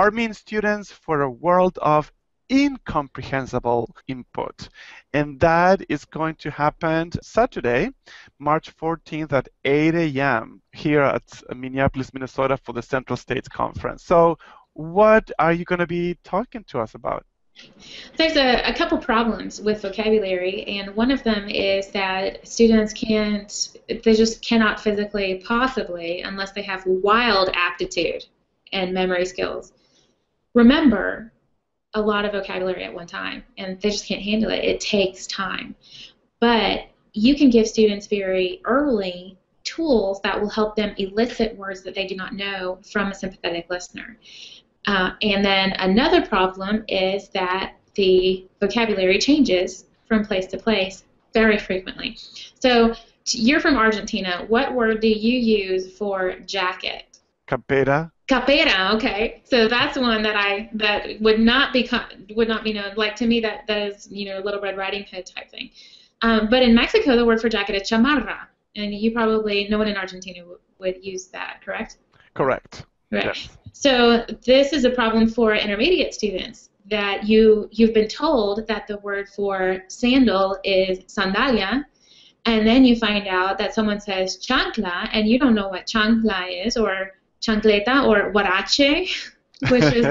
arming students for a world of incomprehensible input. And that is going to happen Saturday, March 14th at 8 a.m. here at Minneapolis, Minnesota for the Central States Conference. So what are you going to be talking to us about? There's a couple problems with vocabulary, and one of them is that students they just cannot physically, possibly, unless they have wild aptitude and memory skills, remember a lot of vocabulary at one time, and they just can't handle it. It takes time. But you can give students very early tools that will help them elicit words that they do not know from a sympathetic listener. And then another problem is that the vocabulary changes from place to place very frequently. So you're from Argentina. What word do you use for jacket? Campera. Campera, okay. So that's one that would not be known. Like, to me, that is, Little Red Riding Hood type thing. But in Mexico, the word for jacket is chamarra, and you probably, no one in Argentina would use that, correct? Correct. Right. Yes. So this is a problem for intermediate students, that you've been told that the word for sandal is sandalia, and then you find out that someone says chancla, and you don't know what chancla is, or chancleta, or huarache, which is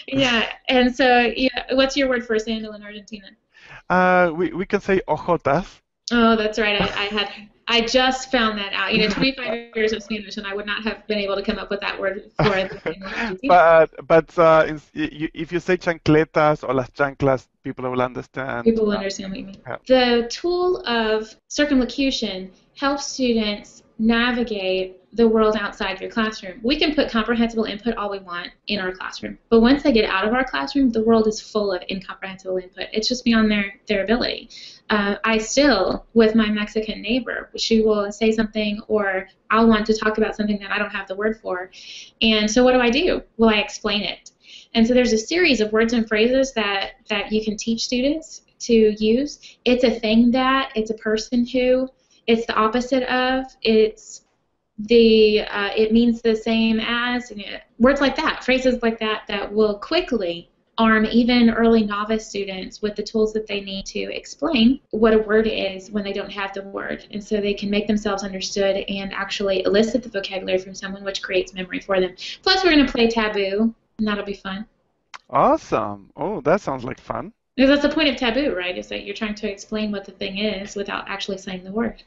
yeah. And so, what's your word for sandal in Argentina? We can say ojotas. Oh, that's right. I just found that out. 25 years of Spanish, and I would not have been able to come up with that word for it. But if you say chancletas or las chanclas, people will understand. People will understand what you mean. Yeah. The tool of circumlocution helps students navigate the world outside your classroom. We can put comprehensible input all we want in our classroom, but once they get out of our classroom, the world is full of incomprehensible input. It's just beyond their ability. I still, with my Mexican neighbor, she will say something, or I'll want to talk about something that I don't have the word for. And so what do? Well, I explain it. And so there's a series of words and phrases that you can teach students to use. It's a thing that, it's a person who, it's the opposite of, it means the same as, words like that, phrases like that will quickly arm even early novice students with the tools that they need to explain what a word is when they don't have the word, and so they can make themselves understood and actually elicit the vocabulary from someone, which creates memory for them. Plus, we're going to play Taboo, and that'll be fun. Awesome. Oh, that sounds like fun. Because that's the point of Taboo, right, is that you're trying to explain what the thing is without actually saying the word.